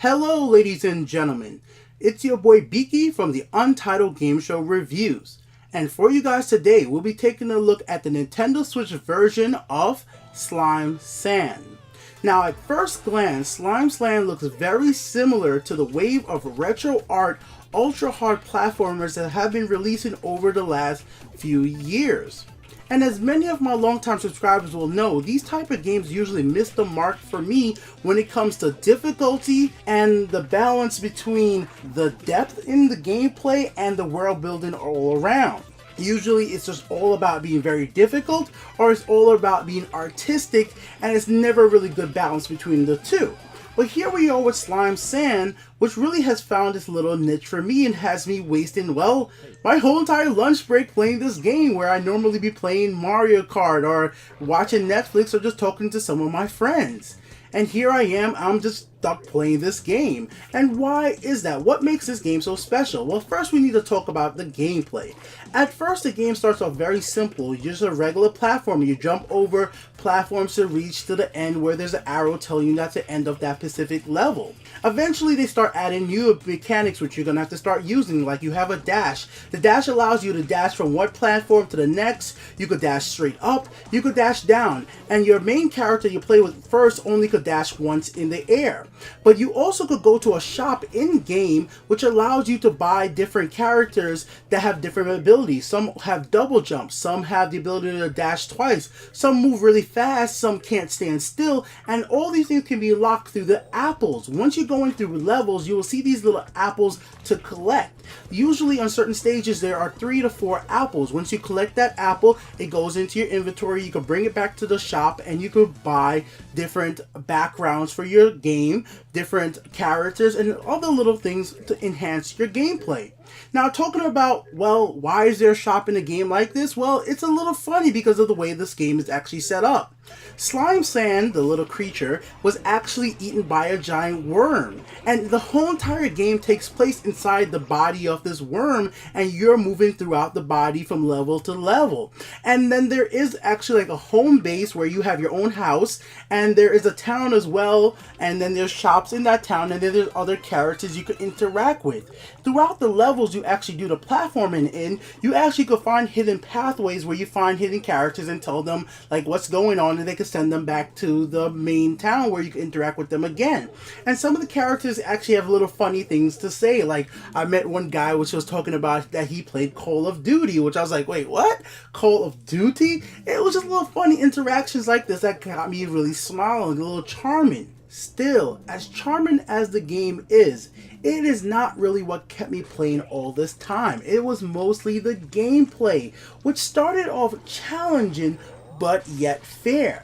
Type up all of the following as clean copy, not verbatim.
Hello, ladies and gentlemen. It's your boy Biki from the Untitled Game Show Reviews. And for you guys today, we'll be taking a look at the Nintendo Switch version of Slime Sand. Now, at first glance, Slime Sand looks very similar to the wave of retro art ultra-hard platformers that have been releasing over the last few years. And as many of my longtime subscribers will know, these type of games usually miss the mark for me when it comes to difficulty and the balance between the depth in the gameplay and the world building all around. Usually it's just all about being very difficult, or it's all about being artistic, and it's never a really good balance between the two. But here we are with Slime Sand, which really has found its little niche for me and has me wasting, well, my whole entire lunch break playing this game, where I normally be playing Mario Kart or watching Netflix or just talking to some of my friends. And here I am, I'm just stuck playing this game. And why is that? What makes this game so special? Well, first we need to talk about the gameplay. At first, the game starts off very simple. You're just a regular platformer. You jump over platforms to reach to the end where there's an arrow telling you that's the end of that specific level. Eventually, they start adding new mechanics which you're going to have to start using, like you have a dash. The dash allows you to dash from one platform to the next. You could dash straight up, you could dash down, and your main character you play with first only could dash once in the air. But you also could go to a shop in-game which allows you to buy different characters that have different abilities. Some have double jumps, some have the ability to dash twice, some move really fast, some can't stand still, and all these things can be locked through the apples. Once you're going through levels, you will see these little apples to collect. Usually on certain stages there are 3 to 4 apples. Once you collect that apple, it goes into your inventory. You can bring it back to the shop and you could buy different backgrounds for your game, different characters, and other little things to enhance your gameplay. Now, talking about, well, why is there a shop in a game like this? Well, it's a little funny because of the way this game is actually set up. Slime Sand, the little creature, was actually eaten by a giant worm. And the whole entire game takes place inside the body of this worm, and you're moving throughout the body from level to level. And then there is actually like a home base where you have your own house, and there is a town as well, and then there's shops in that town, and then there's other characters you could interact with. Throughout the levels you actually do the platforming in, you actually could find hidden pathways where you find hidden characters and tell them like what's going on, and they can send them back to the main town where you can interact with them again. And some of the characters actually have little funny things to say. Like, I met one guy which was talking about that he played Call of Duty, which I was like, wait, what? Call of Duty? It was just little funny interactions like this that got me really smiling, a little charming. Still, as charming as the game is, it is not really what kept me playing all this time. It was mostly the gameplay, which started off challenging but yet fair,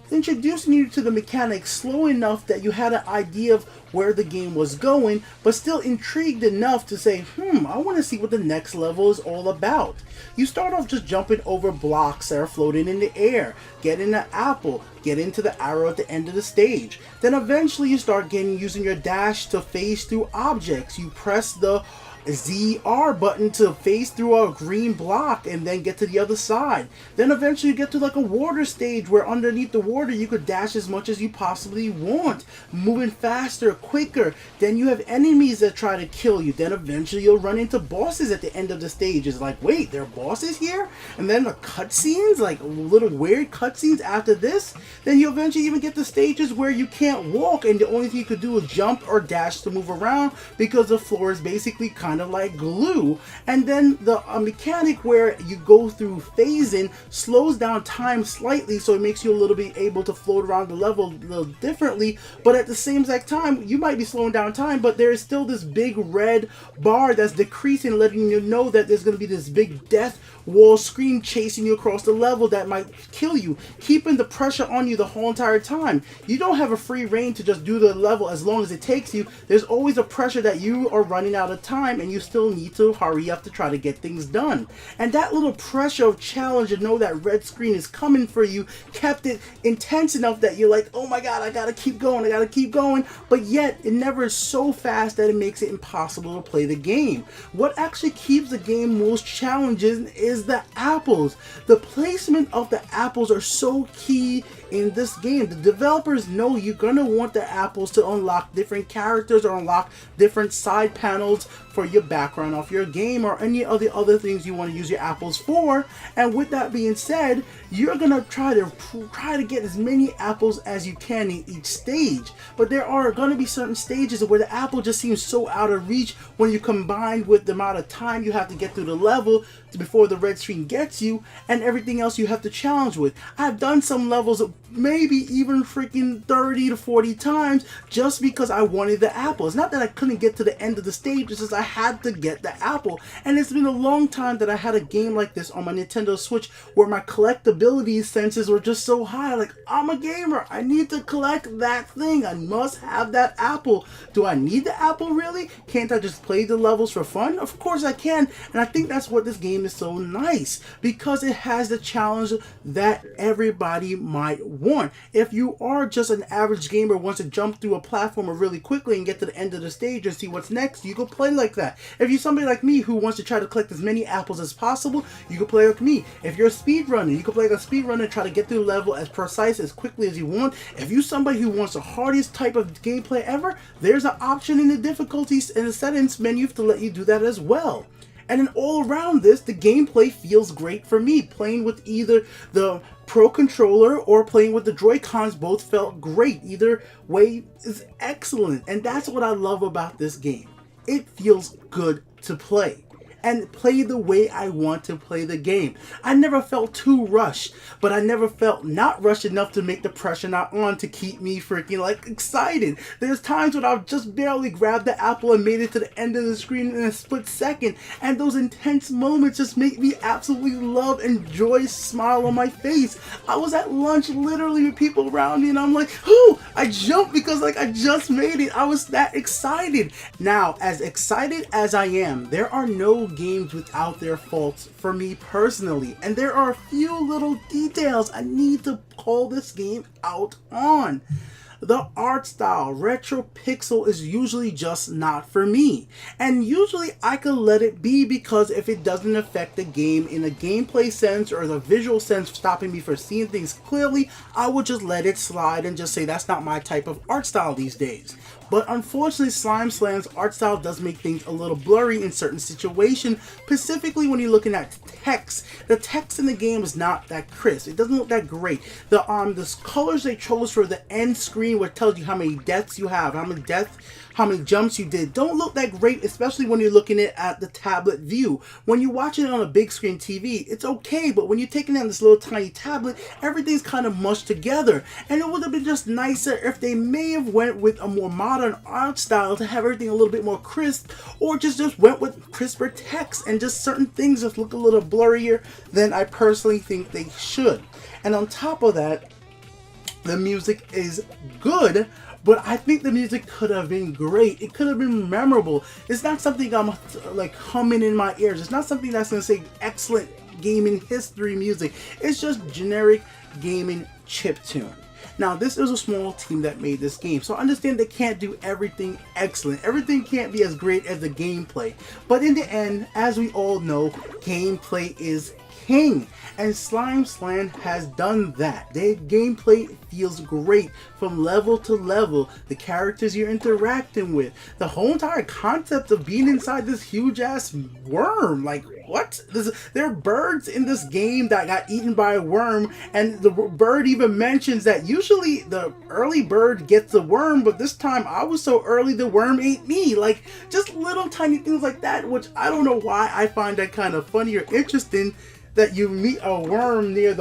introducing you to the mechanics slow enough that you had an idea of where the game was going, but still intrigued enough to say, I want to see what the next level is all about. You start off just jumping over blocks that are floating in the air, getting an apple, get into the arrow at the end of the stage. Then eventually you start using your dash to phase through objects. You press the ZR button to phase through a green block and then get to the other side. Then eventually you get to like a water stage where underneath the water you could dash as much as you possibly want, moving faster, quicker. Then you have enemies that try to kill you. Then eventually you'll run into bosses at the end of the stage. It's like, wait, there are bosses here? And then the cutscenes, like little weird cutscenes after this. Then you eventually even get to stages where you can't walk and the only thing you could do is jump or dash to move around because the floor is basically kind of like glue. And then the mechanic where you go through phasing slows down time slightly, so it makes you a little bit able to float around the level a little differently, but at the same exact time you might be slowing down time, but there is still this big red bar that's decreasing, letting you know that there's going to be this big death wall screen chasing you across the level that might kill you, keeping the pressure on you the whole entire time. You don't have a free reign to just do the level as long as it takes you. There's always a pressure that you are running out of time and you still need to hurry up to try to get things done. And that little pressure of challenge and know that red screen is coming for you kept it intense enough that you're like, oh my god, I gotta keep going, but yet it never is so fast that it makes it impossible to play the game. What actually keeps the game most challenging is the apples. The placement of the apples are so key in this game. The developers know you're gonna want the apples to unlock different characters or unlock different side panels for your background of your game or any of the other things you want to use your apples for. And with that being said, you're gonna try to get as many apples as you can in each stage. But there are gonna be certain stages where the apple just seems so out of reach when you combine with the amount of time you have to get through the level before the red screen gets you and everything else you have to challenge with. I've done some levels maybe even freaking 30 to 40 times just because I wanted the apple. It's not that I couldn't get to the end of the stage, it's just I had to get the apple. And it's been a long time that I had a game like this on my Nintendo Switch where my collectability senses were just so high. Like, I'm a gamer, I need to collect that thing, I must have that apple. Do I need the apple really? Can't I just play the levels for fun? Of course I can, and I think that's what this game is so nice, because it has the challenge that everybody might want. If you are just an average gamer who wants to jump through a platformer really quickly and get to the end of the stage and see what's next, you can play like that. If you're somebody like me who wants to try to collect as many apples as possible, you can play like me. If you're a speedrunner, you can play like a speedrunner and try to get through the level as precise, as quickly as you want. If you're somebody who wants the hardest type of gameplay ever, there's an option in the difficulties and the settings menu to let you do that as well. And then all around this, the gameplay feels great for me. Playing with either the Pro Controller or playing with the Joy-Cons both felt great. Either way is excellent. And that's what I love about this game. It feels good to play. And play the way I want to play the game. I never felt too rushed, but I never felt not rushed enough to make the pressure not on to keep me freaking like excited. There's times when I've just barely grabbed the apple and made it to the end of the screen in a split second, and those intense moments just make me absolutely love and joy smile on my face. I was at lunch literally with people around me and I'm like, "Whoo!" I jumped because like I just made it. I was that excited. Now, as excited as I am, there are no games without their faults for me personally, and there are a few little details I need to call this game out on. The art style, retro pixel, is usually just not for me. And usually I could let it be because if it doesn't affect the game in a gameplay sense or the visual sense stopping me from seeing things clearly, I would just let it slide and just say that's not my type of art style these days. But unfortunately, Slime Slam's art style does make things a little blurry in certain situations, specifically when you're looking at text. The text in the game is not that crisp. It doesn't look that great. The colors they chose for the end screen, which tells you how many deaths you have, how many jumps you did, don't look that great, especially when you're looking at the tablet view. When you're watching it on a big screen TV, it's okay, but when you're taking it on this little tiny tablet, everything's kind of mushed together. And it would have been just nicer if they may have went with a more modern art style to have everything a little bit more crisp, or just went with crisper text and just certain things just look a little blurrier than I personally think they should. And on top of that, the music is good, but I think the music could have been great. It could have been memorable. It's not something I'm like humming in my ears. It's not something that's going to say excellent gaming history music. It's just generic gaming chiptune. Now, this is a small team that made this game, so I understand they can't do everything excellent. Everything can't be as great as the gameplay. But in the end, as we all know, gameplay is king, and Slime Slam has done that. Their gameplay feels great from level to level. The characters you're interacting with, the whole entire concept of being inside this huge ass worm, like what? There are birds in this game that got eaten by a worm, and the bird even mentions that usually the early bird gets the worm, but this time I was so early the worm ate me. Like, just little tiny things like that, which I don't know why I find that kind of funny or interesting, that you meet a worm near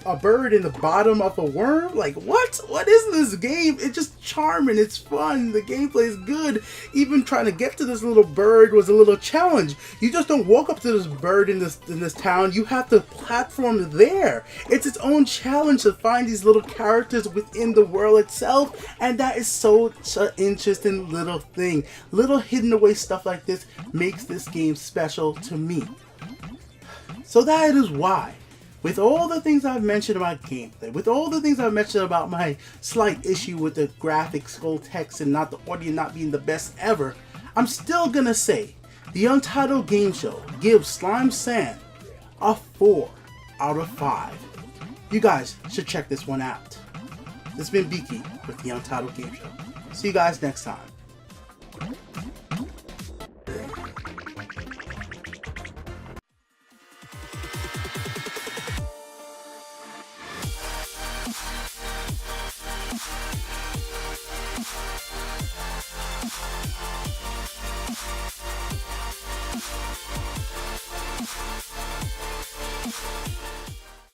a bird in the bottom of a worm. Like, what is this game? It's just charming, it's fun, the gameplay is good. Even trying to get to this little bird was a little challenge. You just don't walk up to this bird in this town, you have to platform there. It's its own challenge to find these little characters within the world itself, and that is such an interesting little thing. Little hidden away stuff like this makes this game special to me. So that is why, with all the things I've mentioned about gameplay, with all the things I've mentioned about my slight issue with the graphics, full text, and not the audio not being the best ever, I'm still gonna say the Untitled Game Show gives Slime Slam a 4 out of 5. You guys should check this one out. This has been Biki with the Untitled Game Show. See you guys next time.